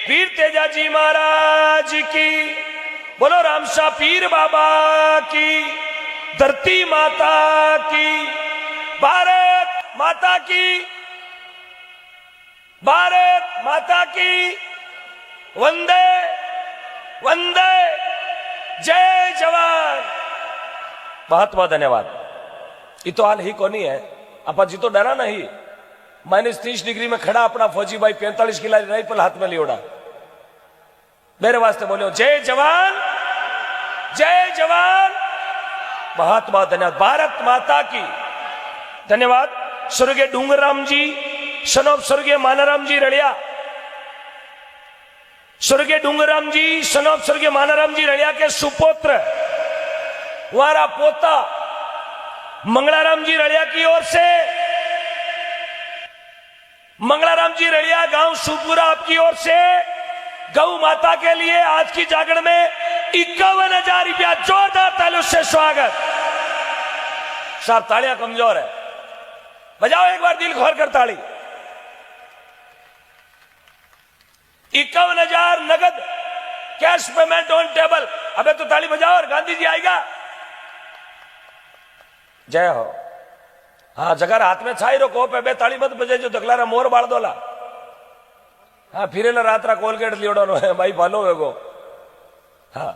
वीर तेजाजी महाराज की, बोलो रामशाह पीर बाबा की, धरती माता की, भारत माता की, भारत माता की, वंदे वंदे, जय जवान। बहुत बहुत धन्यवाद। ये तो हाल ही कोनी है, अपा जी तो डरा नहीं। -30 डिग्री में खड़ा अपना फौजी भाई 45 किलो राइफल हाथ में लियोड़ा, मेरे वास्ते बोलो जय जवान, जय जवान। बहुत बहुत धन्यवाद, भारत माता की। धन्यवाद स्वर्गीय डूंगरराम जी, सनोप स्वर्गीय मानाराम जी रड़िया, स्वर्गीय डूंगरराम जी, सनोप स्वर्गीय मानाराम जी रड़िया के सुपुत्र वारा पोता मंगलाराम जी रड़िया की ओर से, मंगलाराम जी रड़िया गांव सुपुरा आपकी ओर से गौ माता के लिए आज की जागरण में 51,000 रुपया, जोरदार तालियों से स्वागत। साहब तालियां कमजोर है, बजाओ एक बार दिल खोल कर ताली। 51,000 नगद कैश पेमेंट ऑन टेबल। अबे तो ताली बजाओ और गांधी जी आएगा। जय हो। हाँ जगर हाथ में छाई रो पे बे ताली मत बजे जो दखलारा मोर बाड़ दोला। हाँ फिर रात्रा कोलगेट लियोड़ो है भाई भालो है गो। हाँ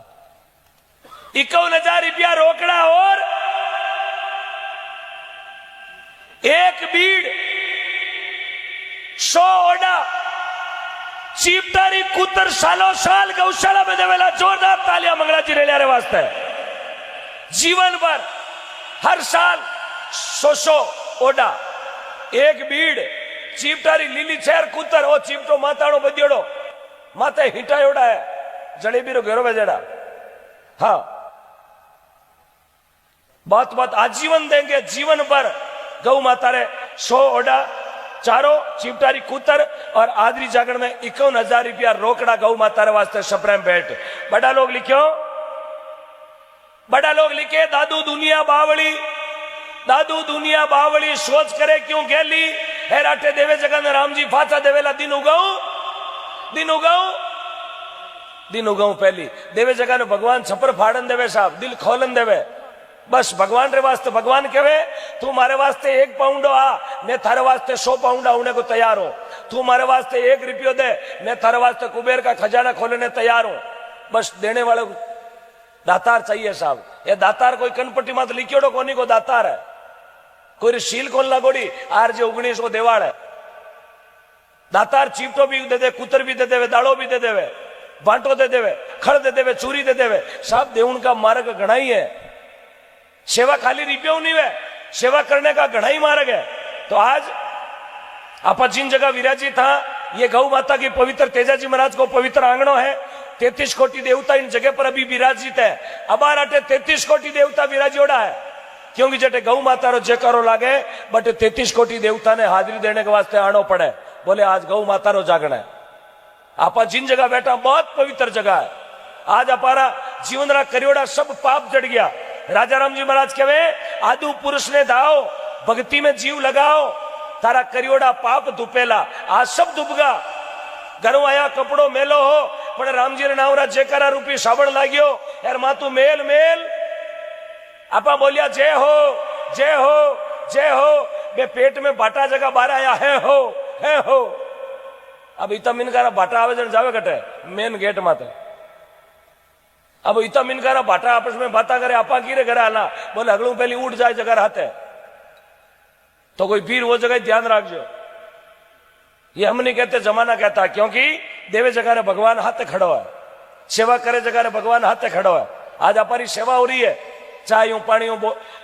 51,000 रुपया रोकड़ा और एक बीड़ 100 ओडा चीपटारी कुतर सालों साल गौशाला में देवेला। जोरदार तालियां मंगला जी रेलिया रे वास्ते। जीवन भर हर साल 100 ओडा एक बीड़ चीपटारी लीली छेर कुतर ओ चीपटो माताड़ो बदियोड़ो माते हिटायोड़ा है जलेबी रो घेरो बजेड़ा। हाँ बात बात आजीवन देंगे, जीवन भर गौ माता रे 100 ओडा चारों चिपटारी कुतर और आदरी जागरण में 51,000 रुपया रोकड़ा गौ माता रे वास्ते सप्रेम भेंट। बड़ा लोग लिखो, बड़ा लोग लिखे दादू दुनिया बावली, दादू दुनिया बावली सोच करे क्यों गेली है राटे देवे जगन राम जी फाचा देवेला। दिन उगाऊ दिन उगाऊ दिन उगाऊ पहली देवे जगह भगवान छपर फाड़न देवे साहब, दिल खोलन देवे। बस भगवान रे वास्ते भगवान कहे तू मारे वास्ते 1 पाउंड आ, मैं थारे वास्ते 100 पाउंड आने को तैयार हूं। तू मारे वास्ते 1 रुपयो दे, मैं थारे वास्ते कुबेर का खजाना खोलने तैयार हूं। बस देने वाले दातार चाहिए साहब। ये दातार कोई कनपट्टी मत लिखियोड़ो कोनी को दातार है, कोई शील कोन लागोड़ी आर जे 19 को देवाड़ है। दातार चीपटो भी दे दे, कुतर भी दे देवे, दाड़ो भी दे देवे, बांटो दे देवे, खड़ दे देवे, चूरी दे देवे। साहब देउन का मार्ग घना ही है। सेवा खाली रिप्यो नहीं है, सेवा करने का घना ही मार्ग है। तो आज आप जिन जगह विराजित था, ये गौ माता की पवित्र तेजाजी महाराज को पवित्र आंगणो है। 33 कोटि देवता इन जगह पर अभी विराजित है। अबार अटे 33 कोटि देवता विराजियोड़ा है, क्योंकि जटे गौ माता रो जयकारो लागे बट 33 कोटि देवता ने हाजिरी देने के वास्ते आनो पड़े। बोले आज गौ माता रो जागरण है। आप जिन जगह बैठा बहुत पवित्र जगह है। आज अपारा जीवन रा करियोड़ा सब पाप जड़ गया। राजा राम जी महाराज कहे आदु पुरुष ने दाओ भक्ति में जीव लगाओ, तारा करियोड़ा पाप दुपेला। आज सब दुबगा घरों आया कपड़ो मेलो हो पण राम जी रे नाम जयकारा रूपी साबण लाग्यो यार मातू मेल मेल। आपा बोलिया जय हो जय हो जय हो। बे पेट में बाटा जगह बाहर आया है हो। अब इतना मिनकारा बाटा आवे जन जावे कटे मेन गेट माते। अब इतना मिनकारा बाटा आपस में बाता करे आपा की रे घर आना, बोले अगलू पहली उठ जाए जगह रहते तो कोई पीर वो जगह ध्यान रखजो। ये हम नहीं कहते, जमाना कहता, क्योंकि देवे जगह ने भगवान हाथ खड़ो है, सेवा करे जगह ने भगवान हाथ खड़ो है। आज हमारी सेवा हो रही है, चाय पानी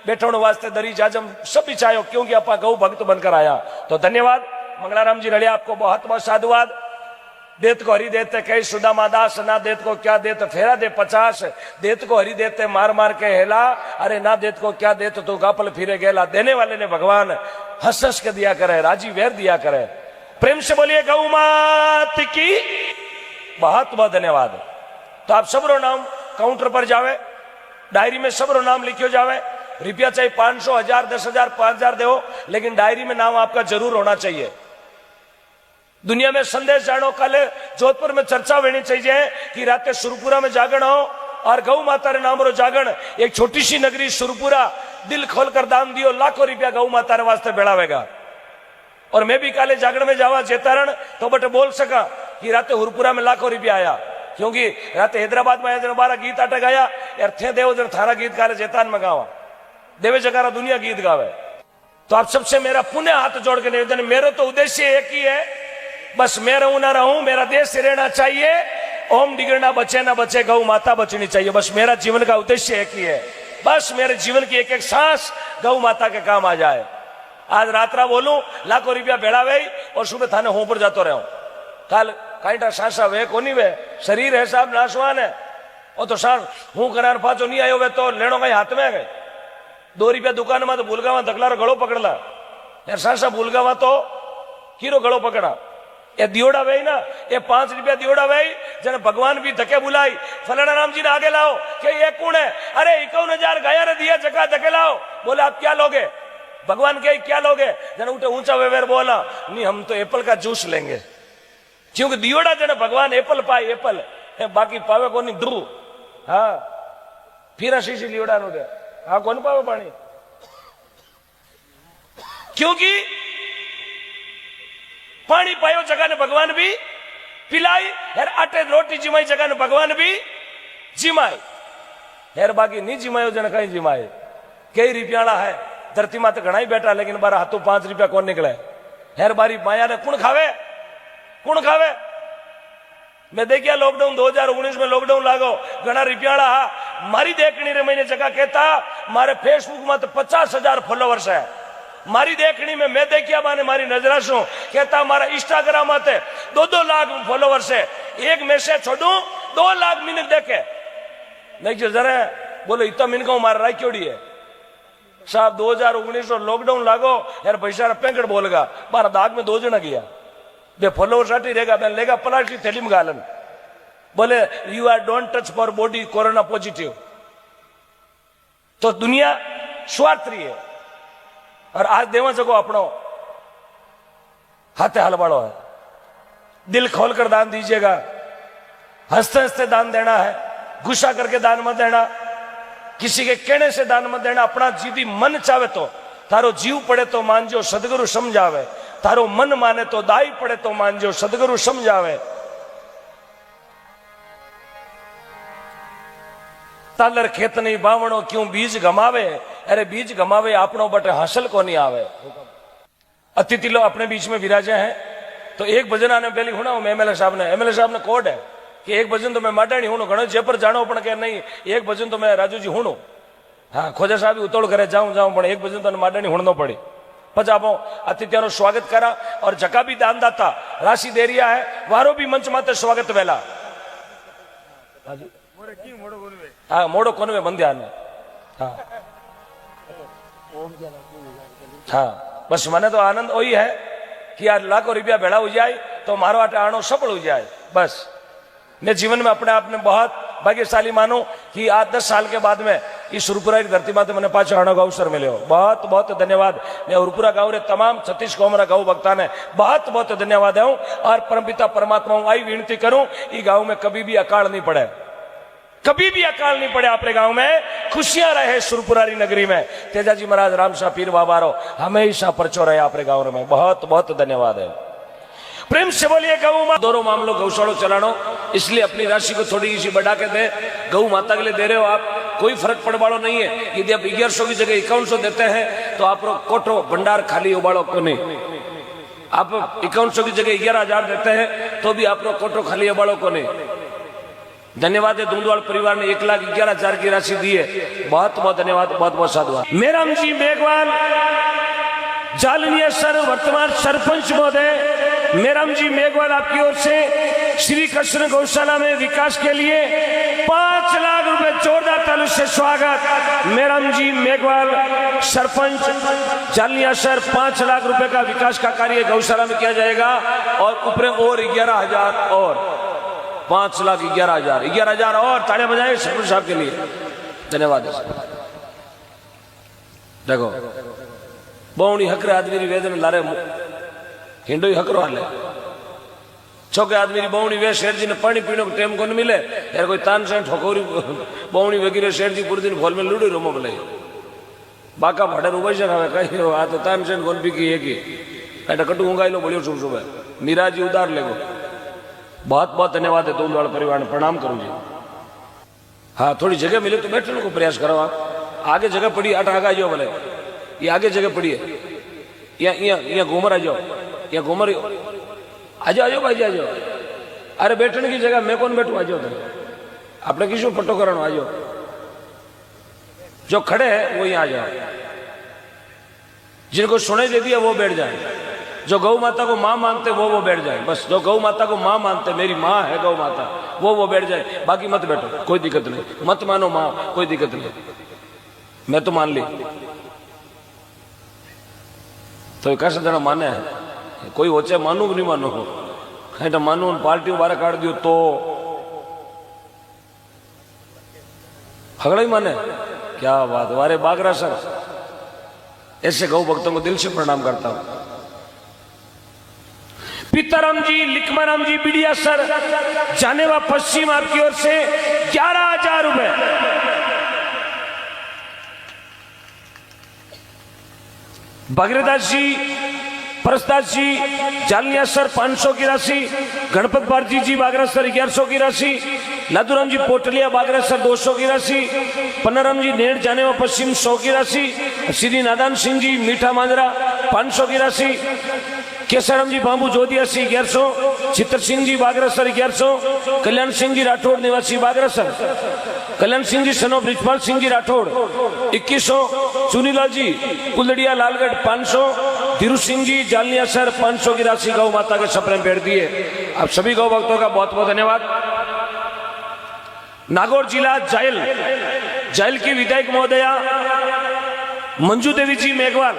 बैठने वास्ते दरी जाजम सब भी चाहो, क्योंकि आपा गौ भक्त बनकर आया। तो धन्यवाद मंगलाराम जी रड़िया, आपको बहुत बहुत साधुवाद। देत को हरि देते कई सुदामा दास, ना देत को क्या देत फेरा दे 50, देत को हरि देते मार मार के हेला, अरे ना देत को क्या देत तो गापल फिरे गेला। देने वाले ने भगवान हंस हंस के दिया करे, राजी वेर दिया करे। प्रेम से बोलिए गौ मात की बहुत बहुत धन्यवाद। तो आप सबरो नाम काउंटर पर जावे, डायरी में सबरो नाम लिखियो जावे। रुपया चाहे 500, 1000, 10,000, 5,000 दो, लेकिन डायरी में नाम आपका जरूर होना चाहिए। दुनिया में संदेश जानो। कल जोधपुर में चर्चा होनी चाहिए कि रात सुरपुरा में जागरण हो और गौ माता रे नाम रो जागरण। एक छोटी सी नगरी सुरपुरा, दिल खोलकर दान दियो, लाखों रुपया गौ माता रे वास्ते बेड़ावेगा। और मैं भी काले जागरण में जावा जेतारण तो बटे बोल सका कि रात हुरपुरा में लाखों रुपया आया, क्योंकि रात हैदराबाद में आया जन 12 गीत आटे गाया यार थे देव जन थारा गीत काले जेतान में गावा, देवे जगारा दुनिया गीत गावे। तो आप सबसे मेरा पुनः हाथ जोड़ के निवेदन, मेरा तो उद्देश्य एक ही है, बस मैं रहूं ना रहूं, मेरा देश रहना चाहिए, ओम डिगरना बचे ना बचे, गौ माता बचनी चाहिए। बस मेरा जीवन का उद्देश्य एक ही है, बस मेरे जीवन की एक एक सांस गौ माता के काम आ जाए। आज रात्रा बोलूं लाखों रुपया भेड़ावे और सुबह थाने हों पर जातो रहूं। काल काईटा सांसा वे कोनी वे, शरीर है साहब नाशवान है, और तो सार हूं करार पाचो नहीं आयो वे तो लेनो कहीं हाथ में गए। 2 रुपया दुकान में तो भूलगावा धकलारो गड़ो पकड़ला यार, सांसा भूलगावा तो कीरो गड़ो पकड़ा। ये दियोड़ा वे ना, ये 5 रुपया दियोड़ा वे जन भगवान भी धके बुलाई, फलाना राम जी ने आगे लाओ कि ये कौन है, अरे 51,000 गाया रे दिया जगह धके लाओ। बोले आप क्या लोगे, भगवान के क्या लोगे, जन उठे ऊंचा वेवेर बोला नहीं हम तो एप्पल का जूस लेंगे, क्योंकि दियोड़ा जन भगवान एप्पल पाए एप्पल है, बाकी पावे को नहीं ध्रुव। हाँ फिर शीशी लियोड़ा नो दे, हाँ कौन पावे पानी, क्योंकि पानी पायो जगह ने भगवान भी पिलाई, यार आटे रोटी जिमाई जगह ने भगवान भी जिमाई, यार बाकी नहीं जिमायो जन कहीं जिमाए। कई रुपयाला है धरती माते घना ही बैठा, लेकिन बारा हाथों 5 रुपया कौन निकले, हेर बारी माया ने कुण खावे, कुण खावे। मैं देखिया लॉकडाउन 2019 में लॉकडाउन लागो, घना रुपयाला मारी देखनी रे महीने जगह कहता मारे फेसबुक में तो 50,000 फॉलोवर्स है, मारी देखनी में मैं देखिया माने मारी नजरा सु कहता मारा इंस्टाग्राम में 2-2 लाख फॉलोवर्स है, एक मैसेज छोड़ू 2 लाख मिनट देखे नहीं जरा बोलो इतना मिनट को मारा क्योड़ी है साहब। 2019 और लॉकडाउन लागो यार पैसा पेंकड़ बोलेगा, मारा दाग में 2 जना गया, बे फॉलोवर्स हटी रहेगा, मैं लेगा प्लास्टिक थैली में गालन, बोले you are don't touch for body corona positive. तो दुनिया स्वार्थी है, और आज देवा सको अपनो हाथे हलवाड़ो है, दिल खोलकर दान दीजिएगा, हंसते हंसते दान देना है, गुस्सा करके दान मत देना, किसी के कहने से दान मत देना। अपना जीदी मन चाहे तो तारो जीव पड़े तो मानजो सदगुरु समझावे, तारो मन माने तो दाई पड़े तो मानजो सदगुरु समझावे। तालर खेत नहीं बावणो क्यों बीज गमावे, अरे बीज गमावे आपनो बटे हासिल को नहीं आवे। अतिथि लोग अपने बीच में विराजे हैं, तो एक भजन आने पहले हुना एमएलए साहब ने कोड है कि एक भजन तो मैं माडाणी हूं घणो जयपुर जानो पण के नहीं, एक भजन तो मैं राजू जी हूं। हाँ खोजा साहब उतोड़ करे जाऊं पण एक भजन तो माडाणी हुणनो पड़ी। પછી આપો અતિથિઓનું સ્વાગત કરા और जका भी दानदाता राशि दे रिया है वारो भी मंच माते स्वागत वेला। हाँ मोड़ो कोनवे बंध्या ने। हाँ बस मने तो आनंद वही है कि यार लाखों रुपया भेड़ा हो जाए तो मारो आटे आनो सफल हो जाए। बस मैं जीवन में अपने आप में बहुत भाग्यशाली मानू कि आज 10 साल के बाद में इस उरपुरा की धरती माते मैंने पाछो आने का अवसर मिले। बहुत बहुत धन्यवाद। मैं उरपुरा गाँव रे तमाम 36 गाँव गौ भक्ता ने बहुत बहुत धन्यवाद दूं और परमपिता परमात्मा आई विनती करूं ये गाँव में कभी भी अकाल नहीं पड़े, कभी भी अकाल नहीं पड़े। अपने गांव में खुशियां रहे। सुरपुरारी नगरी में तेजाजी महाराज रामशाह पीर बाबा रो हमेशा परचो रहे अपने गांव में। बहुत बहुत धन्यवाद है। प्रेम से बोलिए गौ माता। दोनों मामलों गौशालों चलानो इसलिए अपनी राशि को थोड़ी सी बढ़ा के दे। गौ माता के लिए दे रहे हो आप, कोई फर्क पड़ वालों नहीं है। यदि आप 1100 की जगह 5100 देते हैं तो आप कोठो भंडार खाली उबाड़ो को नहीं। आप 5100 की जगह 11,000 देते हैं तो भी आप कोठो खाली उबाड़ो को नहीं। धन्यवाद है दूंदवाल परिवार ने 1,11,000 की राशि दी है। बहुत बहुत धन्यवाद, बहुत बहुत साधुवाद। मेराम जी मेघवाल जालनिया सर वर्तमान सरपंच महोदय मेराम जी मेघवाल आपकी ओर से श्री कृष्ण गौशाला में विकास के लिए 5 लाख रुपए जोरदार ताली से स्वागत। मेराम जी मेघवाल सरपंच जालनिया सर 5 लाख रुपए का विकास का कार्य गौशाला में किया जाएगा और ऊपर और 11,000 और 5,11,000 और तालियां बजाएं सरपंच साहब के लिए। धन्यवाद। देखो बहुणी हकरे आदमी वेदन लारे हिंडो ही हकरो हाले छोके आदमी की बहुणी वे शेर जी ने पानी पीने को टाइम को मिले यार कोई तान से ठोकोरी बहुणी वगैरह शेर जी पूरे दिन फॉल में लूडो रोमो बोले बाका भाड़े रुपये से खावे कहीं आ तो तान से कौन पी की एक ही ऐसा कटू उंगाई लो बोलियो सुबह सुबह मीरा जी उधार ले गो बहुत बहुत धन्यवाद है दोनों वाले परिवार ने प्रणाम करूँ जी। हाँ थोड़ी जगह मिले तो बैठने को प्रयास करो आप आगे जगह पड़ी अट आगा जाओ बोले ये आगे जगह पड़ी है यहाँ घूमर आ जाओ यहाँ घूमर आ जाओ भाई आ जाओ अरे बैठने की जगह मैं कौन बैठू आ जाओ आपने किसी पट्टो करानो आ जाओ जो खड़े हैं वो यहाँ आ जाओ जिनको सुनाई दे दिया वो बैठ जाए जो गौ माता को माँ मानते वो बैठ जाए बस जो गौ माता को माँ मानते मेरी माँ है गौ माता वो बैठ जाए बाकी मत बैठो कोई दिक्कत नहीं मत मानो माँ कोई दिक्कत नहीं मैं तो मान ली तो कैसे जना माने है कोई होचे मानू कि नहीं मानू कहीं तो मानू पार्टी बारे काट दियो तो हगड़ा ही माने क्या बात वारे बागरा सर ऐसे गौ भक्तों को दिल से प्रणाम करता हूं। पीताराम जी लिखमाराम जी बिड़िया सर जानेवा पश्चिम आपकी ओर से 11,000 रुपए। भगीरदास जी परसदास जी जालनिया सर 500 की राशि। गणपत भारती जी बागरा सर 1100 की राशि। लादूराम जी पोटलिया बागरा सर 200 की राशि। पन्नाराम जी नेड़ जानेवा पश्चिम 100 की राशि। श्री नादान सिंह जी मीठा मांजरा 500 की राशि। केसाराम जी बाबू जोधिया सी 1100। चित्र सिंह जी बागरा सर 1100। कल्याण सिंह जी राठौड़ निवासी बागरा सर। कल्याण सिंह जी सनो ब्रिजपाल सिंह जी राठौड़ 2100। चुनीलाल जी कुलड़िया लालगढ़ 500। धीरू सिंह जी जालनिया सर 500 की राशि गौ माता के सपने में बैठ दिए। आप सभी गौ भक्तों का बहुत बहुत धन्यवाद। नागौर जिला जायल की विधायक महोदया मंजू देवी जी मेघवाल,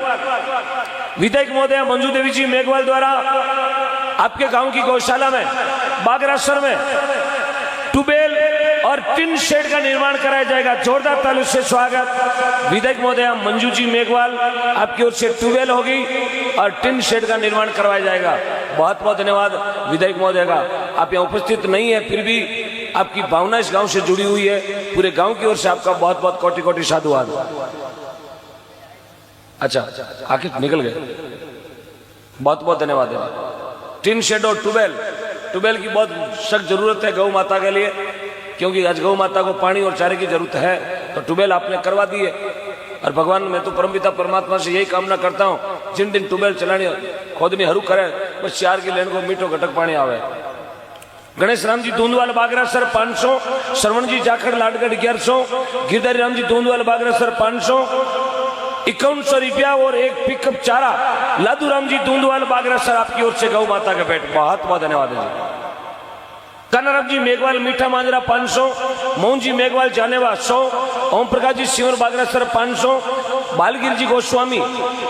विधायक महोदया मंजू देवी जी मेघवाल द्वारा आपके गांव की गौशाला में बागरासर में ट्यूबवेल और टिन शेड का निर्माण कराया जाएगा। जोरदार तालियों से स्वागत। विधायक महोदया मंजू जी मेघवाल आपकी ओर से ट्यूबवेल होगी और टिन शेड का निर्माण करवाया जाएगा। बहुत बहुत धन्यवाद विधायक महोदय का। आप यहाँ उपस्थित नहीं है फिर भी आपकी भावना इस गांव से जुड़ी हुई है। पूरे गांव की ओर से आपका बहुत बहुत कोटि कोटि साधुवाद। अच्छा आखिर निकल गए, बहुत बहुत धन्यवाद है। टिन शेड और ट्यूबवेल की बहुत सख्त जरूरत है गौ माता के लिए, क्योंकि आज गौ माता को पानी और चारे की जरूरत है। तो ट्यूबवेल आपने करवा दिए और भगवान मैं तो परमपिता परमात्मा से यही कामना करता हूँ जिन दिन ट्यूबवेल चलानी खोदनी हरू करे बस चार की लेन को मीठो घटक पानी आवे। गणेश राम जी दूंदवाल बागरा सर 500। श्रवण जी जाखड़ लाडगढ़ 1100। गिरधारी राम जी दूंदवाल बागरा सर 500 5100 रुपया और एक पिकअप चारा। लादू राम जी दूंदवाल बागरा सर आपकी ओर से गौ माता के पेट बहुत बहुत धन्यवाद है। कन्नाराम जी मेघवाल मीठा मांजरा 500। मोहन जी मेघवाल जानेवा 100। ओम प्रकाश जी सिवर बागरा सर 500। बालगिर जी गोस्वामी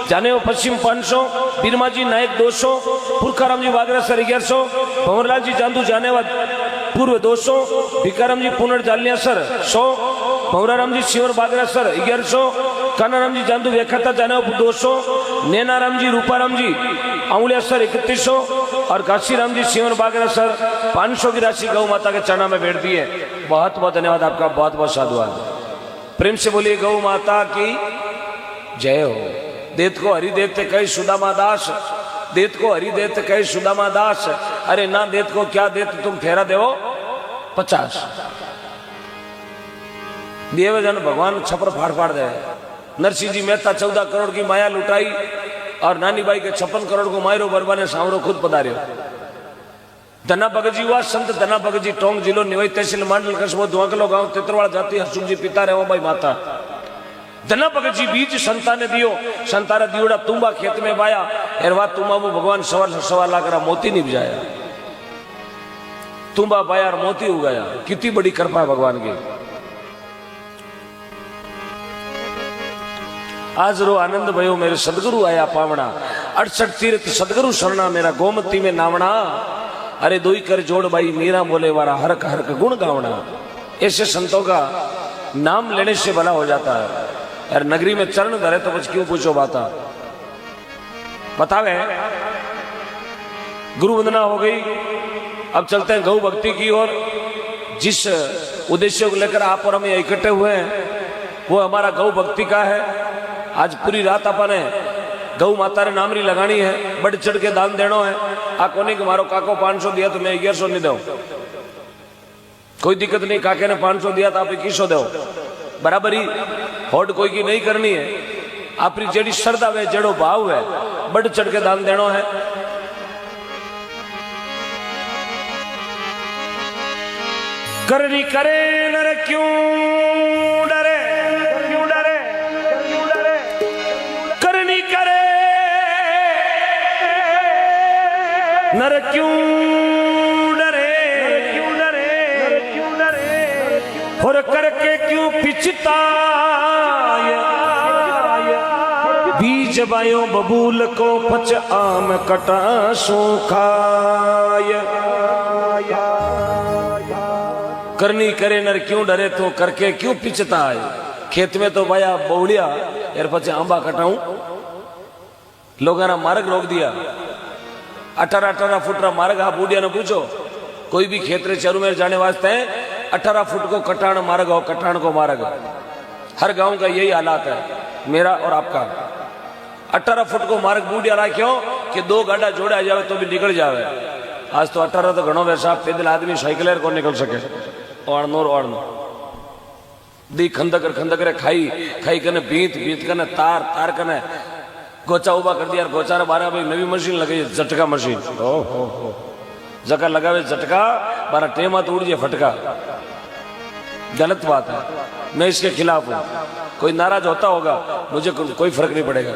जानेवा पश्चिम 500। बीरमा जी नायक 200। पुरखाराम जी बागरा सर 1100। भंवरलाल जी जांदू जानेवा पूर्व 200। भिकाराम जी पुनर जालनिया सर 100। भंवराराम जी सिवर बागरा सर 1100। कानाराम जी जांदू वेखाता जानेवा 200। नैनाराम जी रूपाराम जी आउलिया सर 3100 और काशीराम जी सिवर बागरा सर 500 की राशि गौ माता के चरणों में बैठ दी है। बहुत बहुत धन्यवाद आपका, बहुत बहुत साधुवाद। प्रेम से बोलिए गौ माता की जय हो। देत को हरि देते कई सुदामा दास, देत को हरि देते कई सुदामा दास। अरे ना देत को क्या देत तुम ठहरा देवो 50 देव जन भगवान छपर फाड़ फाड़ दे। नरसिंह जी मेहता 14 करोड़ की माया लुटाई और नानी बाई के 56 करोड़ को मायरो बरबा ने सांवरो खुद पधार्यो। धना भगत जी हुआ संत धना भगत जी टोंक जिलो निवाई तहसील मंडल कस्बो दुआकलो गांव तितरवाड़ा जाति हरसुख जी पिता रेवा बाई माता। धना भगत जी बीज संताने दियो, संतारा दियोड़ा तुम्बा खेत में बाया एरवा तुम्बा वो भगवान सवा लाख रा मोती नहीं बजाया। तुम्बा बाया और मोती उगाया। कितनी बड़ी कृपा है भगवान की। आज रो आनंद भयो मेरे सदगुरु आया पावना। 68 तीर्थ सदगुरु शरणा मेरा गोमती में नावना। अरे दोई कर जोड़ बाई मीरा बोले वारा हरक हरक गुण गावना। ऐसे संतों का नाम लेने से भला हो जाता है। यार नगरी में चरण धरे तो कुछ क्यों पूछो बाता। बतावे गुरु वंदना हो गई, अब चलते हैं गौ भक्ति की ओर। जिस उद्देश्य को लेकर आप और हम इकट्ठे हुए हैं वो हमारा गौ भक्ति का है। आज पूरी रात अपन ने गौ माता ने नामरी लगानी है, बढ़ चढ़ के दान देनो है। आ कोनी के मारो काको 500 दिया तो मैं 1100 नहीं दो, कोई दिक्कत नहीं। काके ने 500 दिया तो आप 2100 दो, बराबरी होड़ कोई की नहीं करनी है। आपरी जेड़ी श्रद्धा है, जेड़ो भाव है, बढ़ चढ़ के दान देनो है। करनी करे नर क्यों डरे, क्यों डरे, क्यों डरे, करनी करे नर क्यों डरे, क्यों डरे, क्यों डरे, और करके क्यों पिछताए। बीज बायो बबूल को पच आम कटा सो खाय। करनी करे नर क्यों डरे तो करके क्यों पिछता है। खेत में तो भाया बौड़िया यार पचे आंबा कटाऊं, लोगों ने मार्ग रोक दिया। 18-18 फुट रा मार्ग। आप बूढ़िया ने पूछो, कोई भी खेत रे चरू में जाने वास्ते 18 फुट को कटाण मार्ग हो, कटाण को मार्ग। हर गांव का यही हालात है, मेरा और आपका। 18 फुट को मार्ग बूढ़िया राख्यो कि 2 गाड़ा जोड़ा जावे तो भी निकल जावे। आज तो 18 तो घणो वैसा पैदल आदमी साइकिल को निकल सके। ओढ़नो दी खंदकर खंदकर खाई खाई कने भीत कने तार कने गोचा उबा कर दिया। गोचा रे बारे भाई नवी मशीन लगी, झटका मशीन। हो जगह लगावे झटका, बारा टेमा तो उड़ जाए फटका। गलत बात है, मैं इसके खिलाफ हूं। कोई नाराज होता होगा, मुझे कोई फर्क नहीं पड़ेगा,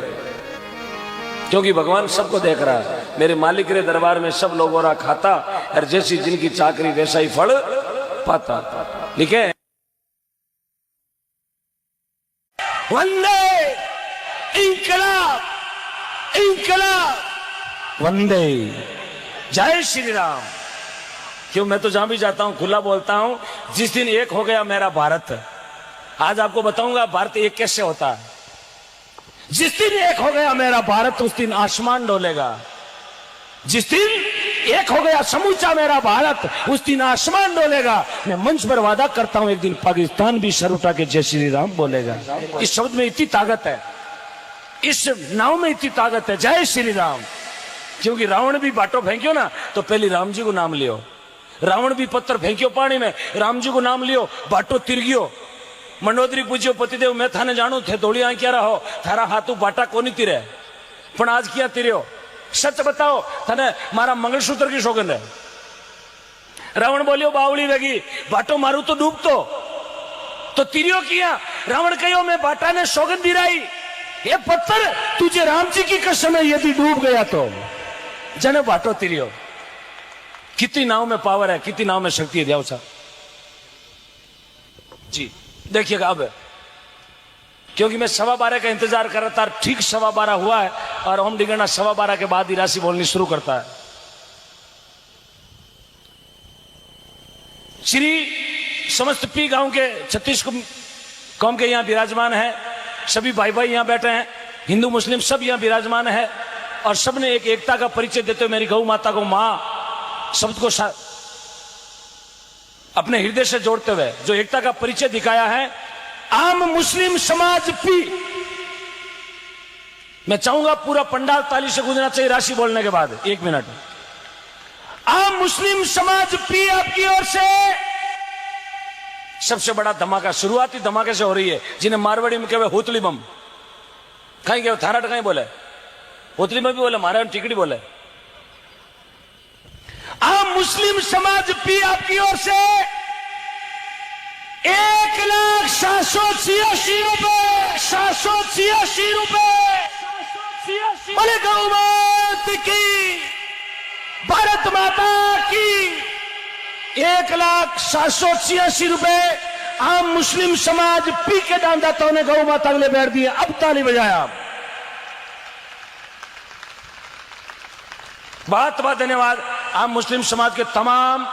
क्योंकि भगवान सबको देख रहा है। मेरे मालिक के दरबार में सब लोगों रा खाता, और जैसी जिनकी चाकरी वैसा ही फल पाता। लिखे वंदे इंकलाब, इंकलाब वंदे, जय श्री राम। क्यों मैं तो जहां भी जाता हूं खुला बोलता हूं। जिस दिन एक हो गया मेरा भारत, आज आपको बताऊंगा भारत एक कैसे होता है। जिस दिन एक हो गया मेरा भारत, उस दिन आसमान डोलेगा। जिस दिन एक हो गया समूचा मेरा भारत, उस दिन आसमान डोलेगा। मैं मंच पर वादा करता हूं, एक दिन पाकिस्तान भी सर उठा के जय श्री राम बोलेगा। इस शब्द में इतनी ताकत है, इस नाव में इतनी ताकत है, जय श्री राम। क्योंकि रावण भी बाटो फेंक्यो ना तो पहले राम जी को नाम लियो। रावण भी पत्थर फेंक्यो पानी में, राम जी को नाम लियो, बाटो तिरगियो। मंडोदरी पूछ्यो पतिदेव मैं थाने जानू थे दौड़ी आ क्या रहो, थारा हाथू बाटा कोनी तिरे, पण आज क्या तिर्यो। सच बताओ थाने मारा मंगलसूत्र की शोगन है। रावण बोलियो बावली वेगी, बाटो मारू तो डूबतो, तो तिरियो किया। रावण कहो मैं बाटा ने सौगंध दिराई, ये पत्थर तुझे राम जी की कसम है, यदि डूब गया तो जने बाटो तिरियो। कितनी नाव में पावर है, कितनी नाव में शक्ति है। दिया साहब जी देखिएगा अब, क्योंकि मैं 12:15 का इंतजार कर रहा था, ठीक 12:15 हुआ है और ओम डिगना 12:15 के बाद ही राशि बोलनी शुरू करता है। श्री समस्त पी गांव के 36 कौम के यहाँ विराजमान है। सभी भाई भाई यहाँ बैठे हैं, हिंदू मुस्लिम सब यहाँ विराजमान है, और सबने एक एकता का परिचय देते हुए मेरी गौ माता को मां शब्द को अपने हृदय से जोड़ते हुए जो एकता का परिचय दिखाया है। आम मुस्लिम समाज पी, मैं चाहूंगा पूरा पंडाल ताली से गूंजना चाहिए राशि बोलने के बाद। 1 मिनट। आम मुस्लिम समाज पी आपकी ओर से सबसे बड़ा धमाका, शुरुआती धमाके से हो रही है, जिन्हें मारवाड़ी में कहे होतली बम। कहीं कहे थारा कहीं बोले, होतली में भी बोले, मारा टिकड़ी बोले। आम मुस्लिम समाज पी आपकी ओर से 1,786 रुपए, 786 रुपए। बोले गौ माता की, भारत माता की। 1,786 रुपए आम मुस्लिम समाज पी के दानदाताओं ने गौ माता के लिए बैठ दिए। अब ताली बजाया। बहुत बहुत धन्यवाद आम मुस्लिम समाज के तमाम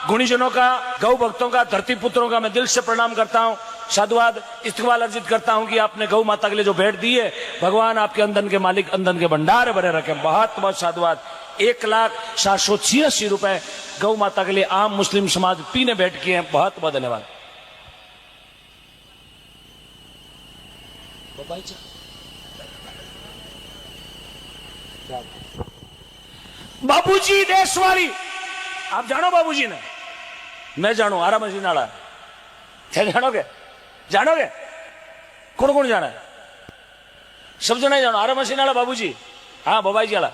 गुणीजनों का, गौ भक्तों का, धरती पुत्रों का मैं दिल से प्रणाम करता हूं, साधुवाद इस्तकबाल अर्जित करता हूं कि आपने गौ माता के लिए जो भेंट दी है, भगवान आपके अंदन के मालिक अंदन के भंडार भरे रखे। बहुत बहुत साधुवाद। 1,786 रुपए गौ माता के लिए आम मुस्लिम समाज पीने बैठ किए हैं। बहुत बहुत धन्यवाद। बाबूजी देशवाली, आप जानो बाबूजी ने? मैं जानू, आरा मशीन वाला। क्या जानोगे? जानोगे? कौन कौन जाना है? सब जना जानो आरा मशीन वाला बाबूजी। हाँ बबाई जी वाला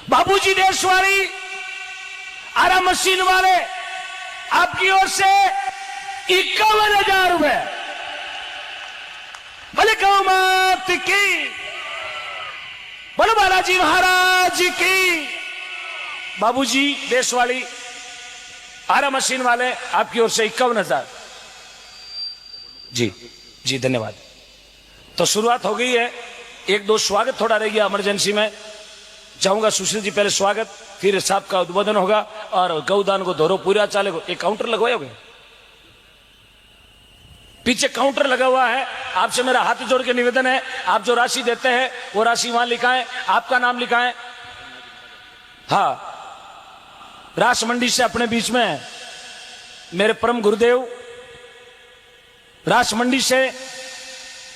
बाबूजी देशवाली, आरा मशीन वाले, आपकी ओर से 51,000 रुपए। बोले गौ मात की, बोलो बालाजी महाराज की। बाबूजी देशवाली, आरा मशीन वाले, आपकी ओर से 51,000। जी जी धन्यवाद। तो शुरुआत हो गई है। एक दो स्वागत थोड़ा रह गया इमरजेंसी में। चाहूंगा सुशील जी पहले स्वागत, फिर साहब का उद्बोधन होगा और गौदान को दोहरो पूरा चलेगा। एक काउंटर लगवाओगे? पीछे काउंटर लगा हुआ है। आपसे मेरा हाथ जोड़ के निवेदन है, आप जो राशि देते हैं वो राशि वहां लिखाएं, आपका नाम लिखाएं। हाँ, रास मंडी से अपने बीच में मेरे परम गुरुदेव, रास मंडी से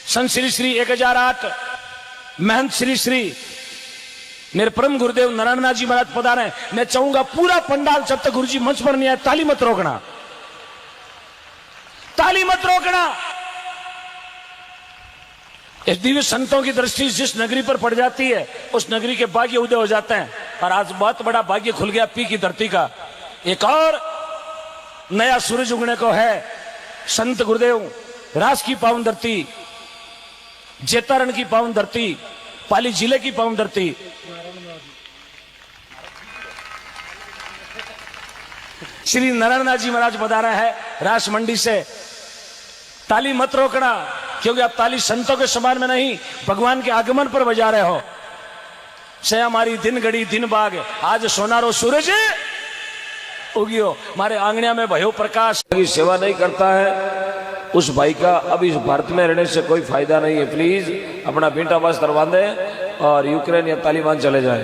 संत श्री श्री 1008 महंत श्री श्री मेरे परम गुरुदेव नारायण जी महाराज पधारे हैं। मैं चाहूंगा पूरा पंडाल जब तक गुरुजी मंच पर नहीं आए ताली मत रोकना, ताली मत रोकना। इस दिव्य संतों की दृष्टि जिस नगरी पर पड़ जाती है उस नगरी के भाग्य उदय हो जाते हैं। और आज बहुत बड़ा भाग्य खुल गया पी की धरती का। एक और नया सूरज उगने को है। संत गुरुदेव रास की पावन धरती, जेतारण की पावन धरती, पाली जिले की पावन धरती, श्री नारायण जी महाराज पधारा है रास मंडी से। ताली मत रोकना, क्योंकि आप ताली संतों के समान में नहीं, भगवान के आगमन पर बजा रहे हो। से हमारी दिन घड़ी दिन बाग, आज सोनारो सूरज उगियो, हमारे आंगनिया में भयो प्रकाश। सेवा नहीं करता है उस भाई का अब इस भारत में रहने से कोई फायदा नहीं है। प्लीज अपना बेटा वस्त्र बांधे और यूक्रेन या तालिबान चले जाए।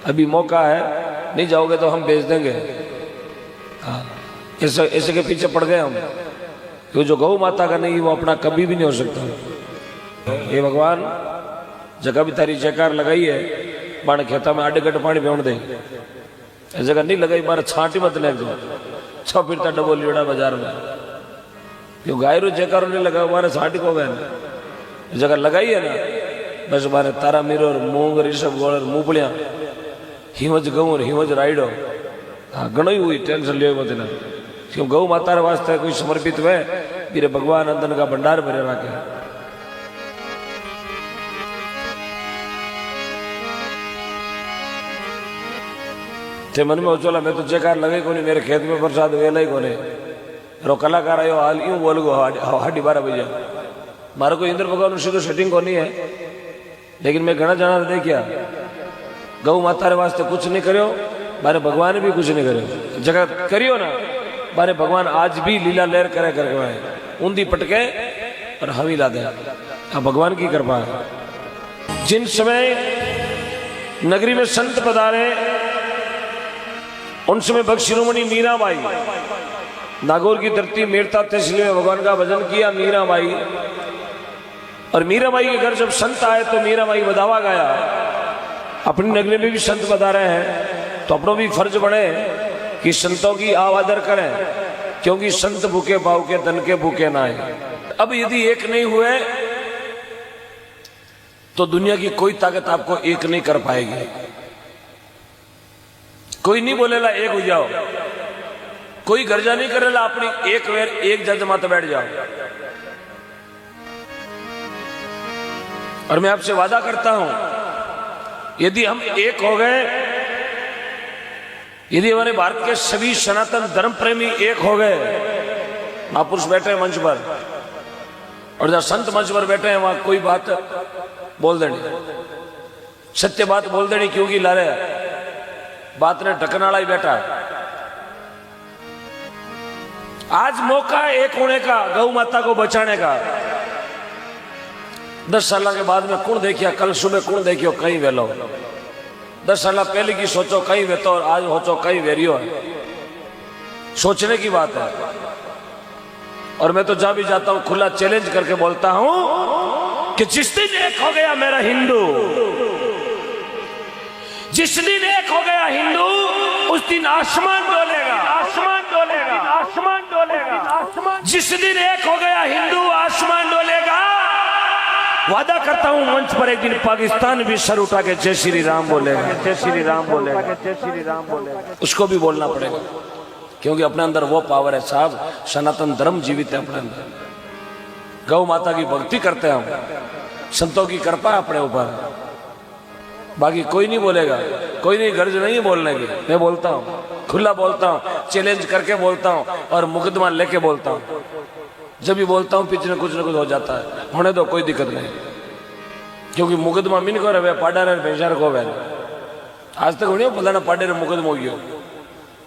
अभी मौका है, नहीं जाओगे तो हम भेज देंगे। ऐसे के पीछे पड़ गए हम, क्यों जो गौ माता का नहीं वो अपना कभी भी नहीं हो सकता। ये भगवान जगह भी तारी जयकार लगाई है, बाण खेता में आडे गट पानी पेवण दे, जगह नहीं लगाई मारे छाटी मत ले दो छ फिरता डबो लीड़ा बाजार में। क्यों गायरो जयकारो नहीं लगा मारे छाटी को गए, जगह लगाई है ना बस मारे तारा मीरो मूंग ऋषभ गोल मूपलिया हिमज गऊ हिमज राइडो। हाँ घणो ही हुई टेंशन लियो मत ना। क्यों गौ माता वास्ते कोई समर्पित हुए मेरे भगवान अंदर का भंडार भरे रखे। थे मन में उचोला मैं तो जयकार लगे को नहीं, मेरे खेत में प्रसाद वेला ही कोने रो कलाकार आयो हाल यूं बोल गो 12:30 बजे। मारो कोई इंद्र भगवान सीधो सेटिंग को नहीं है, लेकिन मैं घना जाना देखिया गौ माता रे वास्ते कुछ नहीं करो, मारे भगवान भी कुछ नहीं करो। जगह करियो ना मारे भगवान आज भी लीला लहर करे करके ऊंधी पटके और हवी ला दे। भगवान की कृपा है। जिन समय नगरी में संत पधारे उन समय भक्त शिरोमणि मीराबाई नागौर की धरती मेरता तहसील में भगवान का भजन किया मीराबाई। और मीराबाई के घर जब संत आए तो मीराबाई बधावा गाया। अपनी नगरी में भी संत पधारे हैं तो अपनों भी फर्ज बने कि संतों की आवादर करें, क्योंकि संत भूखे पाव के तन के भूखे ना आए। अब यदि एक नहीं हुए तो दुनिया की कोई ताकत आपको एक नहीं कर पाएगी। कोई नहीं बोलेला एक हो जाओ, कोई गर्जा नहीं करेला अपनी एक वेर एक जज माते बैठ जाओ। और मैं आपसे वादा करता हूं यदि हम एक हो गए, यदि हमारे भारत के सभी सनातन धर्म प्रेमी एक हो गए, महापुरुष बैठे हैं मंच पर और जहां संत मंच पर बैठे हैं वहां कोई बात बोल देनी, सत्य बात बोल देनी, क्योंकि लारे बात ने ढकने वाला ही बैठा। आज मौका है एक होने का, गौ माता को बचाने का। 10 साल के बाद में कौन देखिया, कल सुबह कौन देखियो कहीं वेलो 10 साल पहले की सोचो कई वे तो आज सोचो कई वेरियो है, सोचने की बात है। और मैं तो जहां भी जाता हूं खुला चैलेंज करके बोलता हूं कि जिस दिन एक हो गया मेरा हिंदू, जिस दिन एक हो गया हिंदू, उस दिन आसमान डोलेगा, आसमान डोलेगा, आसमान डोलेगा, आसमान। जिस दिन एक हो गया हिंदू आसमान डोलेगा। वादा करता हूं मंच पर एक दिन पाकिस्तान भी सर उठा के जय श्री राम बोलेगा, जय श्री राम बोलेगा, जय श्री राम बोलेगा। उसको भी बोलना पड़ेगा क्योंकि अपने अंदर वो पावर है साहब, सनातन धर्म जीवित है अपने अंदर। गौ माता की भक्ति करते हैं हम, संतों की कृपा अपने ऊपर। बाकी कोई नहीं बोलेगा, कोई नहीं गर्ज नहीं बोलने की। मैं बोलता हूँ, खुला बोलता हूँ, चैलेंज करके बोलता हूँ और मुकदमा लेके बोलता हूँ। जब भी बोलता हूँ पीछे कुछ न कुछ हो जाता है, होने दो, कोई दिक्कत नहीं। क्योंकि मुकदमा मिन को रहे पाडा रे बेचार को वे आज तक उन्हें पता ना पाडे रे मुकदमा हो गयो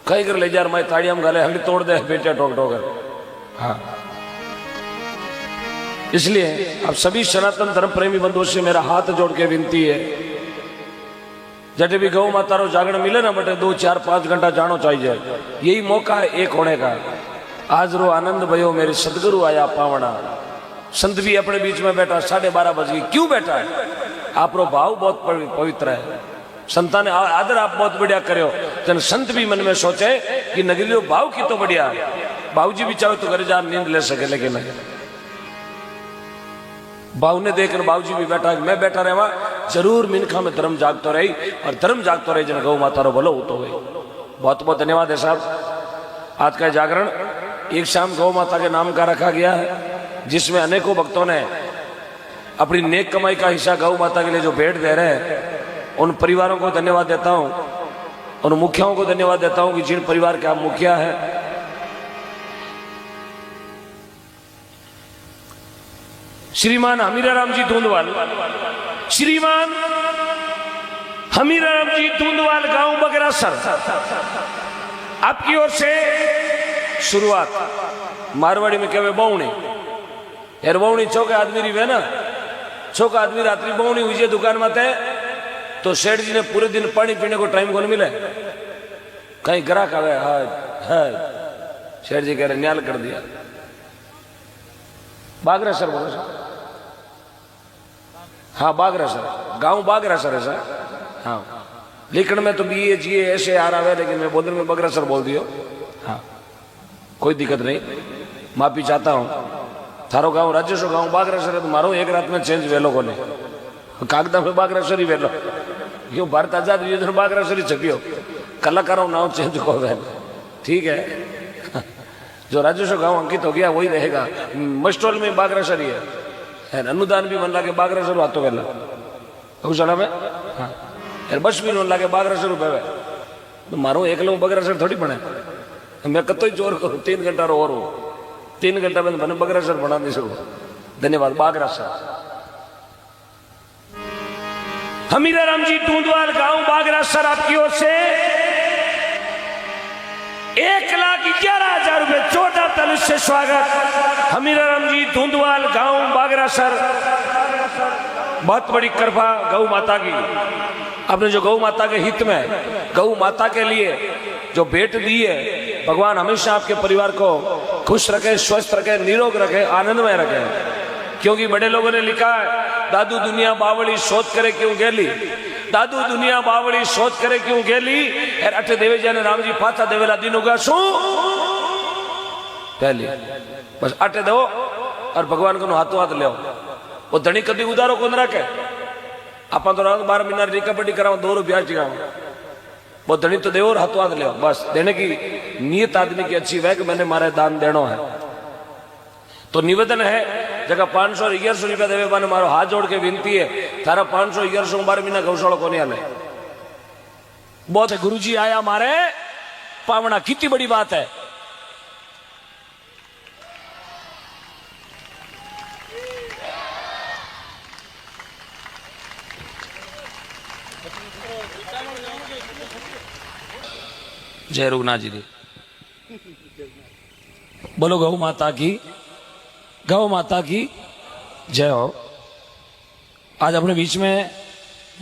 कहीं कर ले जा मैं ताड़ियां गाले हंडी तोड़ दे बेचा ठोक ठोकर। हाँ, इसलिए अब सभी सनातन धर्म प्रेमी बंधुओं से मेरा हाथ जोड़ के विनती है, जटे भी गौ माता रो जागरण मिले ना बटे 2, 4, 5 घंटा जानो चाहिए। यही मौका है एक होने का। आज रो आनंद भयो मेरे सदगुरु आया पावना। संत भी अपने बीच में बैठा, 12:30 बज गई। क्यों बैठा है? आप रो भाव बहुत पवित्र है, संता ने आदर आप बहुत बढ़िया करो। जन संत भी मन में सोचे कि नगरी रो भाव की तो बढ़िया। बाबूजी भी चाहे तो घर जा नींद ले सके, लेकिन नहीं। बाबू ने देखकर बाबूजी भी बैठा, मैं बैठा रहा जरूर मिनखा में धर्म जागतो रही और धर्म जागतो रही जन गौ माता रो भलो होतो गई। बहुत बहुत धन्यवाद है साहब। आज का जागरण एक शाम गौ माता के नाम का रखा गया है, जिसमें अनेकों भक्तों ने अपनी नेक कमाई का हिस्सा गौ माता के लिए जो भेंट दे रहे हैं, उन परिवारों को धन्यवाद देता हूं, उन मुखियाओं को धन्यवाद देता हूं कि जिन परिवार के आप मुखिया हैं। श्रीमान हमीराराम जी धूंधवाल, श्रीमान हमीराराम जी धूंधवाल, गांव बगरासर, आपकी ओर से शुरुआत। मारवाड़ी में कहवे बौणी, यार बौणी चौका आदमी रही है ना, चौका आदमी रात्रि बौणी हुई दुकान में थे तो सेठ जी ने पूरे दिन पानी पीने को टाइम कौन मिले, कहीं ग्राहक आ गया है, सेठ जी कह रहे न्याल कर दिया। बागरासर बोलो सर? हाँ बागरासर, गांव बागरासर है सर। हाँ, लिखण में तो BA GA ऐसे आ रहा है, लेकिन मैं बोलने में बागरासर बोल दियो। हाँ, कोई दिक्कत नहीं, माफी चाहता हूँ। थारो गांव राजेशो गांव बागरासर है तो मारो एक रात में चेंज वेलो को ने कागदा में बागरासर ही वेलो, क्यों भारत आजाद हुई बागरासर ही छपियो, कलाकारों नाम चेंज को वे। ठीक है, जो राजेशो गांव अंकित हो गया वही रहेगा। मस्टोल में बागरासर ही है, अनुदान भी मन लागे बागरासर आतो वेला गौशाला में। हाँ, यार बस भी मन लागे बागरासर रुपये तो मारो एकलो बागरासर थोड़ी बने। मैं कतो ही जोर करूँ 3 घंटा रो और 3 घंटा में बने बागरासर बना नहीं सकूँ। धन्यवाद बागरासर। हमीराराम जी धूंधवाल, गांव बागरासर, आपकी ओर से 1,11,000 रुपए 14 तल से स्वागत। हमीराराम जी धूंधवाल, गांव बागरासर, बहुत बड़ी कृपा गौ माता की। आपने जो गौ माता के हित में, गौ माता के लिए जो भेंट दी है, भगवान हमेशा आपके परिवार को खुश रखे, स्वस्थ रखे, निरोग रखे, आनंदमय रखे। क्योंकि बड़े लोगों ने लिखा है, दादू दुनिया बावड़ी सोच करे क्यों गेली, दादू दुनिया बावड़ी सोच करे क्यों गेली। अठे देवेजा ने राम जी फाचा देवेला दिन उगा शू पहली बस अटे दो और भगवान को हाथों हाथ ले। वो धनी कभी उदारो कौन रखे, आप तो 12 महीना री कबड्डी कराओ 2 रुपया टिकाओ, वो धनी तो देव और हाथों हाथ ले। बस देने की नीयत आदमी की अच्छी है कि मैंने मारे दान देना है। तो निवेदन है, जगह 500 और 1100 रुपया देवे बाने मारो हाथ जोड़ के विनती है, थारा 500 1100 12 महीना गौशाला को नहीं आले। बहुत है, गुरुजी आया मारे पावना, कितनी बड़ी बात है। जय रुगनाथ जी, बोलो गौ माता की, गौ माता की जय हो। आज अपने बीच में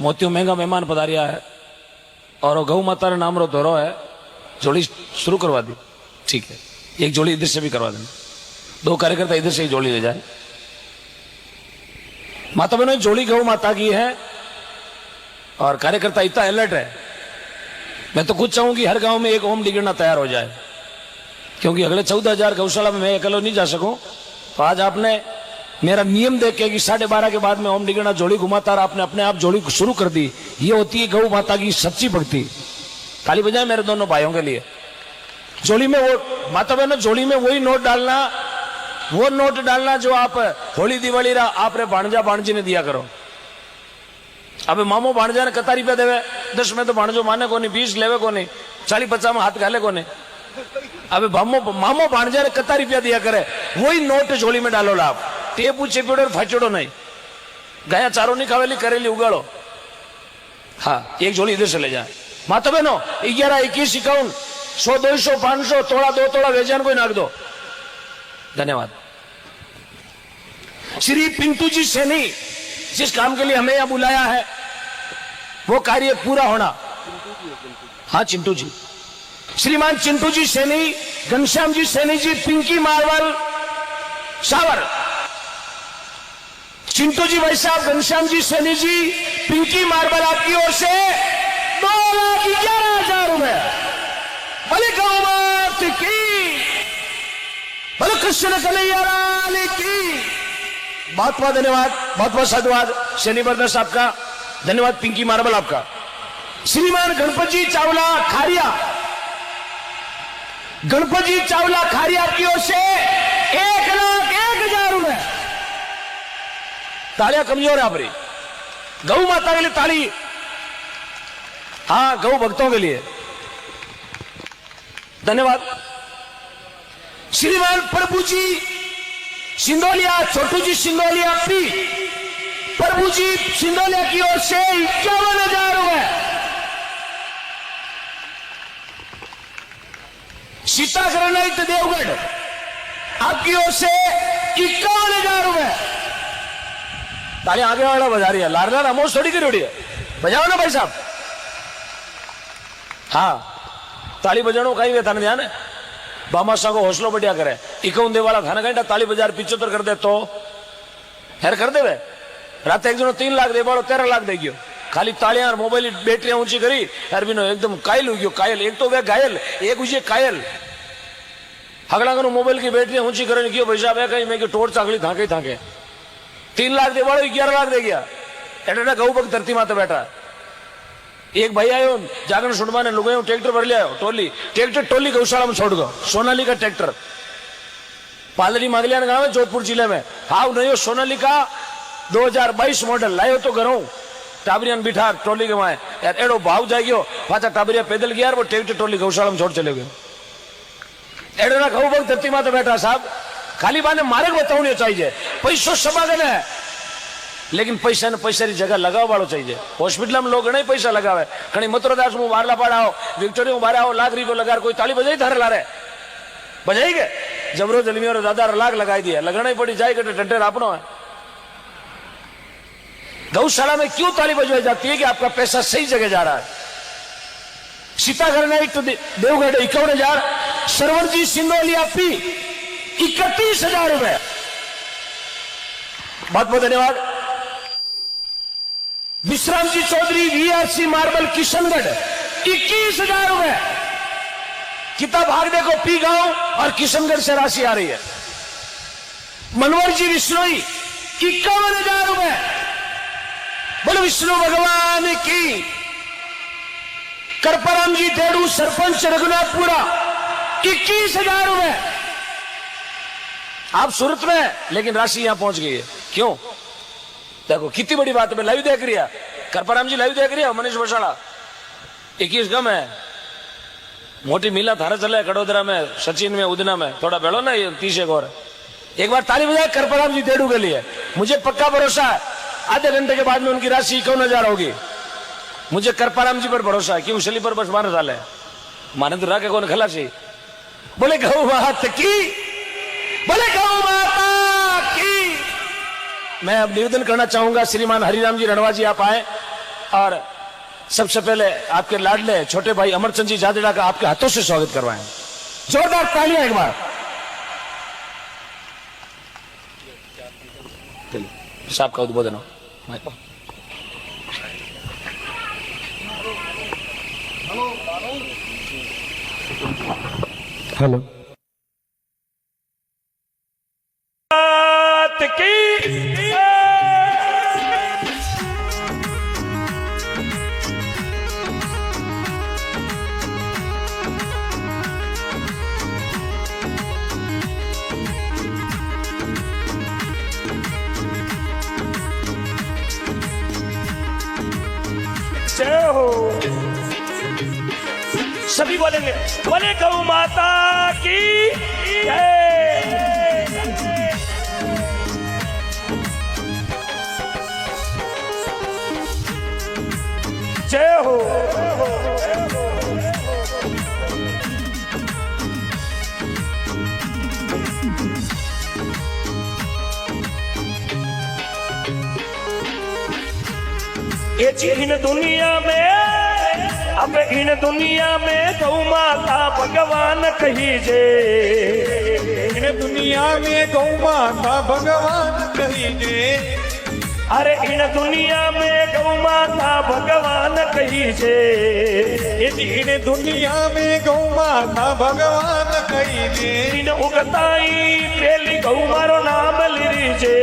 मोतियों महंगा मेहमान पधारिया है, और वो गौ माता ने नाम रो धोरो है, जोड़ी शुरू करवा दी। ठीक है, एक जोड़ी इधर से भी करवा देना, 2 कार्यकर्ता इधर से ही जोड़ी ले जाए। माता बहनों, जोड़ी गौ माता की है और कार्यकर्ता इतना अलर्ट है। मैं तो खुद चाहूं कि हर गांव में एक ओम डिगना तैयार हो जाए, क्योंकि अगले 14,000 गौशाला में मैं अकेला नहीं जा सकूं। तो आज आपने मेरा नियम देख के कि 12:30 के बाद में ओम डिगना जोड़ी घुमाता, आपने अपने आप जोड़ी शुरू कर दी। ये होती है गौ माता की सच्ची भक्ति। ताली बजाए मेरे दोनों भाइयों के लिए। जोड़ी में वो माता बहनों, जोड़ी में वही नोट डालना, वो नोट डालना जो आप होली दिवाली आपने भाणजा भाणजी ने दिया करो। अब मामो भाणजा ने कता रुपया देवे, 10 में तो भाणजो माने को नहीं, 20 लेवे को नहीं, 40-50 में हाथ घाले को नहीं। अब मामो भाणजा ने कता रुपया दिया करे, वही नोट झोली में डालो लाभ। टेपू चेपेड़ो फाचोड़ो नहीं, गाया चारो नहीं खावेली, करेली उगाड़ो। हाँ, एक झोली इधर से ले जाए। माता बहनों, 11, 21, 51, 100, 200, 500 तोड़ा, 2 तोड़ा वेजान को नाक दो। धन्यवाद। श्री पिंटू जी सैनी, जिस काम के लिए हमें यहां बुलाया है वो कार्य पूरा होना। हाँ, चिंटू जी, श्रीमान चिंटू जी सैनी, घनश्याम जी सैनी जी, पिंकी मारवाल सावर, चिंटू जी भाई साहब, घनश्याम जी सैनी जी, पिंकी मार्बल आपकी ओर से 2,11,000 रुपए। भले गौ मात की, भले कृष्ण कन्हैया लाल की। बहुत बहुत धन्यवाद, बहुत बहुत साधुवाद सैनी ब्रदर साहब का, धन्यवाद पिंकी मार्बल आपका। श्रीमान गणपति चावला खारिया, गणपति चावला खारिया की ओर से 1,01,000 रुपए। तालियां कमजोर है आपरी, गौ माता के लिए ताली। हाँ, गौ भक्तों के लिए धन्यवाद। श्रीमान प्रभु जी सिंदोलिया, छोटू जी सिंदोलिया पी, प्रभु जी सिंदोलिया की ओर से 51,000 रुपए। सीता ग्रेनाइट देवगढ़ आपकी ओर से 51,000 रुपए। ताली आगे वाला बजा रही है, लारला रामोस थोड़ी की है, बजाओ ना भाई साहब। हाँ, ताली बजानो कहीं वे थाने ध्यान है, बामाशा को हौसलो बढ़िया करे। 51 दे वाला थाने कहीं ताली बजार 75 कर दे तो हेर कर दे वे। रात एक जनो 3 लाख दे बाड़ो 13 लाख दे गयो, खाली तालियां और मोबाइल बैटरियां ऊंची करी। अरबिनो एकदम कायल हो गयो, कायल। एक तो वे घायल, एक हुई कायल। हगड़ा करो मोबाइल की बैटरियां ऊंची करे क्यों भाई साहब, कहीं मैं टोर्च आगली थाके थाके 3 लाख दे बाड़ो 11 लाख दे गया। एटा गऊ बग धरती माते बैठा। एक भाई आयो जागरण सुनवा ने लुगायो ट्रैक्टर भर ले आयो, टोली ट्रैक्टर टोली गौशाला में छोड़ गो। सोनालिका ट्रैक्टर पालरी मागलियान गांव है जोधपुर जिले में। हाउ नयो सोनालिका 2022 मॉडल लायो तो घरों टाबरियान बिठा टोली के वहां यार एड़ो भाव जाए गयो। पाचा टाबरिया पैदल गया, वो ट्रैक्टर टोली गौशाला में छोड़ चले गए। एड़ो ना गऊ बग धरती माते बैठा साहब, खाली बाने मार्ग बताऊं चाहिए। पैसो समागन है, लेकिन पैसा ने पैसा की जगह लगाव वालों चाहिए। हॉस्पिटल में लोग घना पैसा लगावे, घनी मथुरादास में बारला पाड़ाओ, विक्टोरिया में बारह लाख रुपये लगा, कोई ताली बजाई थारे ला रहे बजाई के जबरो जलमी और दादा लाख लगाई दिया, लगाना ही पड़ी जाए टेंटर आपनो है। गौशाला में क्यों ताली बजवाई जाती है कि आपका पैसा सही जगह जा रहा है। सीताघर ने एक तो देवगढ़ 51,000, सरवर जी सिंदोलिया पी 31,000 रुपए। बहुत बहुत धन्यवाद। विश्राम जी चौधरी VRC मार्बल किशनगढ़ 21,000 रुपए। किताब भाग देखो पी गांव और किशनगढ़ से राशि आ रही है। मनोहर जी विष्णोई 51,000 रुपए। बोलो विष्णु भगवान की। करपराम जी डेड़ू सरपंच रघुनाथपुरा 21,000 रुपए। आप सूरत में है लेकिन राशि यहां पहुंच गई है, क्यों? देखो कितनी बड़ी बात है। मैं लाइव देख रही है, करपराम जी लाइव देख रही है। मनीष बसाड़ा 21 कम है। मोटी मीला थारा चले कड़ोदरा में, सचिन में, उदना में थोड़ा बेड़ो ना, ये 30 और। एक बार ताली बजाए करपराम जी डेड़ू के लिए। मुझे पक्का भरोसा है आधे घंटे के बाद में उनकी राशि 51,000 होगी। मुझे करपराम जी पर भरोसा है, क्यों? स्लीपर बस मारने साल है, माने तो राके कौन खलासी। बोले गौ माता की, बोले गौ माता की। मैं अब निवेदन करना चाहूंगा, श्रीमान हरिराम जी रणवा जी आप आए और सबसे पहले आपके लाडले छोटे भाई अमरचंद जी जादेड़ा का आपके हाथों से स्वागत करवाएं। जोरदार तालियां एक बार। साहब का उद्बोधन हो। हेलो जय हो। सभी बोलेंगे, बोले गौ माता की जय। जय हो। ये इन दुनिया में, अब इन दुनिया में गौ माता भगवान कही जे। इन दुनिया में गौ माता भगवान कही जे। अरे इन दुनिया में गौ माता भगवान कही जे। इन दुनिया में गौ माता भगवान कही जे। दिन उगताई पहली गौ मारो नाम लीजे।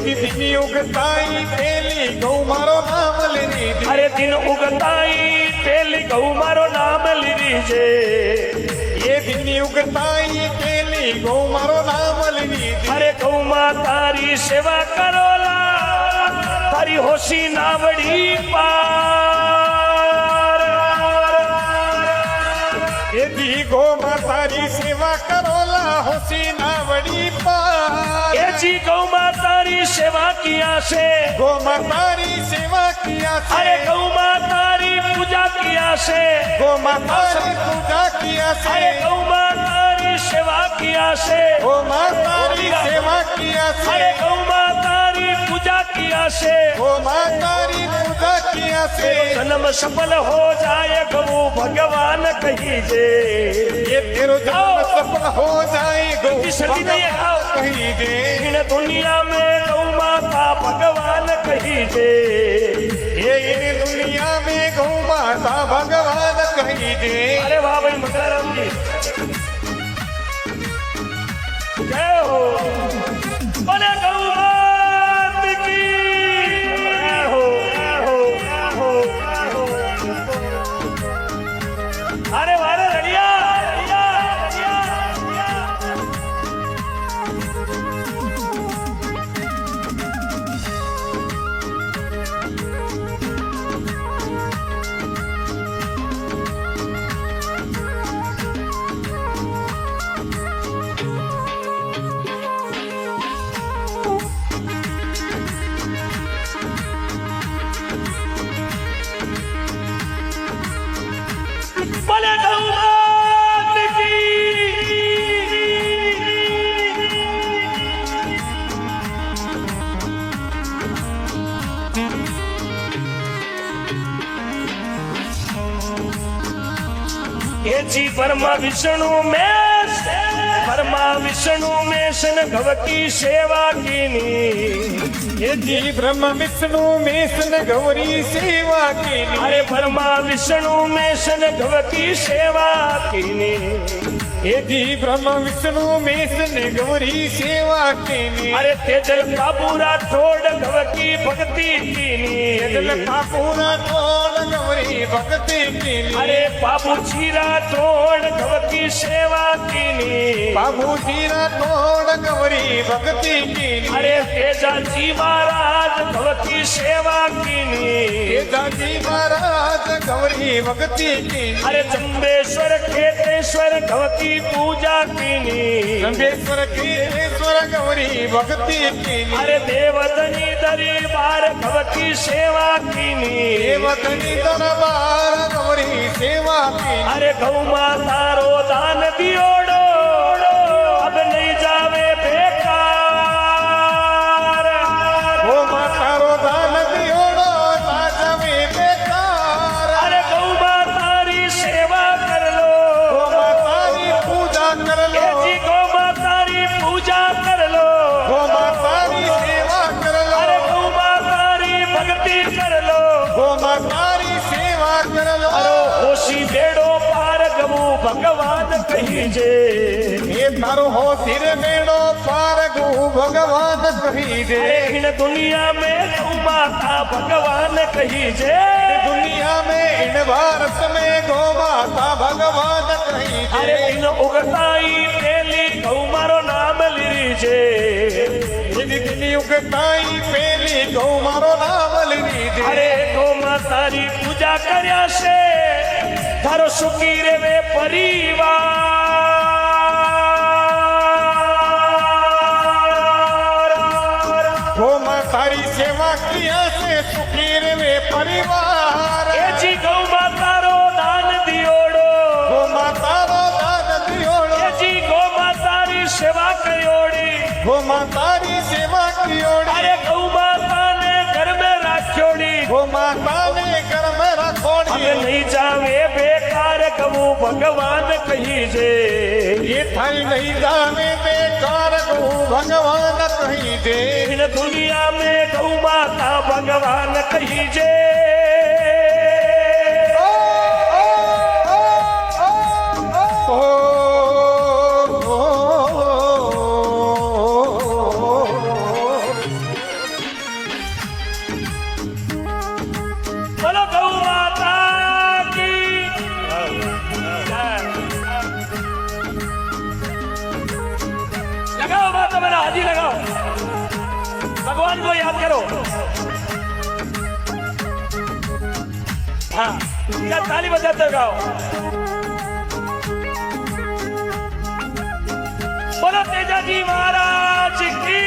दिन उगताई पहली गौ मारो नाम लीजे। अरे दिन उगताई पहली गौ मारो नाम लीजे। ये दिन उगताई पहली गौ मारो नाम लीजे। अरे गौ मातारी सेवा करोला, तारी होशी नावड़ी पार। यदि गौ मातारी सेवा करोला होशी नावड़ी पार। ये जी गौ मातारी सेवा किया से, गौ मातारी सेवा किया से। अरे गौ मातारी पूजा किया से, गौ मातारी पूजा किया से। अरे गौ मातारी सेवा किया से, गौ मातारी सेवा किया से। अरे गौ मातारी पूजा किया से, गौ मातारी पूजा किया से। जन्म सफल हो जाए गौ भगवान कही जे। ये तेरो जन्म सफल हो जाए गौ सर्दी नहीं है, आओ। कही जे। इन दुनिया में गौ माता भगवान कही जे। ये इन दुनिया में गौ माता भगवान कही जे। अरे वाह भाई मकराराम जी, जय हो। बोले गौ मात की जय हो, जय हो, जय हो, जय हो। अरे वारे रड़िया, रड़िया, रड़िया, रड़िया। बोले गौ मात की। ये जी ब्रह्मा विष्णु में, ब्रह्मा विष्णु में सन गव की सेवा कीनी। ये जी ब्रह्म विष्णु में सन गौरी सेवा कीनी। अरे ब्रह्मा विष्णु में सन गव की सेवा कीनी। ये जी ब्रह्म विष्णु में सन गौरी सेवा कीनी। अरे तेजल काबूरा छोड़ गव की भक्ति कीनी। तेजल काबूरा छोड़ गौरी भक्ति कीनी। अरे बाबू जीरा छोड़ गव की सेवा कीनी। बाबू जीरा छोड़ गौरी भक्ति कीनी। अरे तेजा जी महाराज गव की सेवा कीनी। तेजा जी महाराज गौरी भक्ति कीनी। अरे जम्बेश्वर खेतेश्वर गव की पूजा कीनी। जम्बेश्वर खेतेश्वर गौरी भक्ति कीनी। अरे देवतनी दरबार गव की सेवा कीनी। देवतनी दरबार गौरी सेवा कीनी। अरे गौ माता रो दान दियोड़ो, अब नहीं जावे बेकार। गौ माता रो दान दियोड़ो, ना जावे बेकार। ભગવાન કહીજે એ તારો હો સિર મેળો પાર ગૌ ભગવાન કહી દે इन दुनिया में गौ माता भगवान कहीजे दुनिया में इन भारत में गौ माता भगवान कही अरे इन उगताई पेली गौ मारो नाम लीजे उगताई पेली गौ मारो नाम लीजे अरे गौ मातारी पूजा कर्या से थारो सुखी रे वे परिवार गौ मातारी सेवा किया से सुखी रे वे परिवार ए जी गौ मातारो दान दियोड़ो गौ मातारो दान दियोड़ो ए जी गौ मातारी सेवा करियोड़ी गौ मातारी सेवा कियोड़ी अरे गौ माता ने घर में राख्योड़ी गौ माता ने घर में रखोड़ी अब नहीं जावे बेकार गौ भगवान कहीजे ये थाई नहीं जावे बेकार गौ भगवान कही दे इन दुनिया में गौ माता भगवान कहीजे ओ, बोलो गौ माता की जय। लगाओ माता मेरा हाजी लगाओ भगवान को याद करो हाँ क्या ताली बजाते गाओ बोलो तेजा जी महाराज की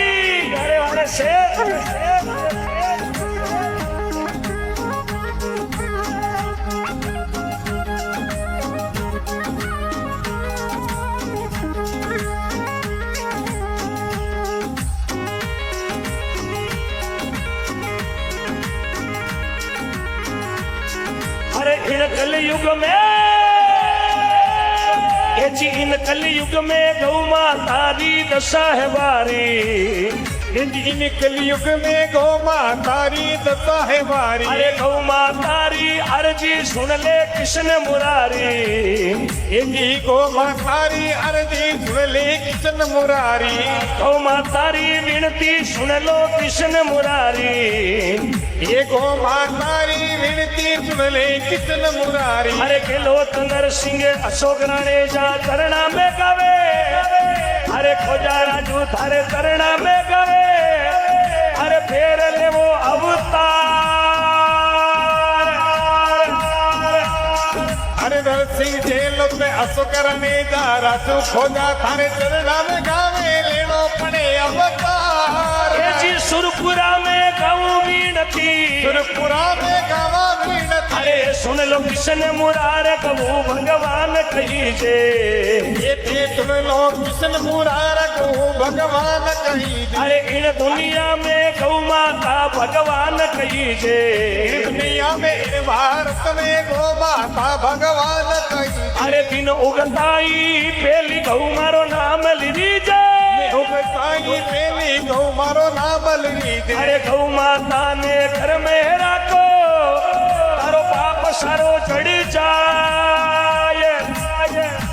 अरे वाले शेर अरे इन कलयुग में ये जी इन कलयुग में गौ माता री दशा है वारी इन कलयुग में गौ मातारी दशा है वारी अरे गौ माता री अर्जी सुन ले कृष्ण मुरारी इंगी गौ मातारी अर्जी सुन ले कृष्ण मुरारी गौ माता री विनती सुन लो कृष्ण मुरारी ये गौ मातारी विनती सुन ले कृष्ण मुरारी अरे गेलोत नरसिंह अशोक राणे जा चरणा में गवे अरे खोजा राजू थारे चरणा में गवे अरे फेर ले वो अवतार अरे नरसिंह जेल में अशोक ने जा राजू खोजा थारे चरणा में गावे लेनो पड़े अवतार ये जी सुरपुरा में गाऊं बीनती सुरपुरा में गावा बीनती अरे सुन लो कृष्ण मुरार कबू भगवान कहीजे ये थे सुन लो कृष्ण मुरार को भगवान कही दे अरे इन दुनिया में गौ माता भगवान कहीजे दुनिया में इन भारत में गौ माता भगवान कही दे अरे दिन उगताई पेली गौ मारो नाम लीजे उगताई पेली गौ मारो नाम ली दे अरे गौ माता ने घर में राखो तारो पाप सारो चढ़ जाए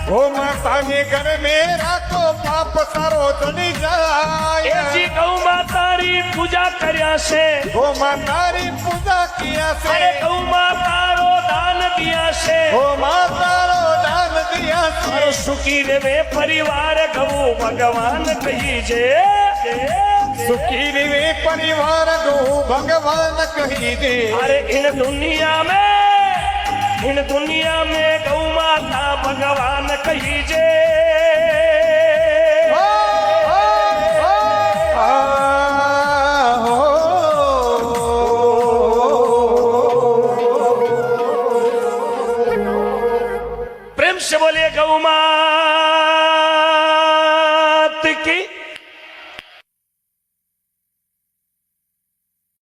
गौ माता ने घर में राखो पाप सारो चढ़ी जाए ऐसी गौ माता री पूजा कर्या से गौ मातारी पूजा किया से अरे गौ माता रो दान दिया से गौ मातारो दान दिया से और सुखी रे परिवार गौ भगवान कहीजे सुखी रे परिवार गौ भगवान कही दे अरे इन दुनिया में गौ माता भगवान कहीजे प्रेम से बोले गौ माता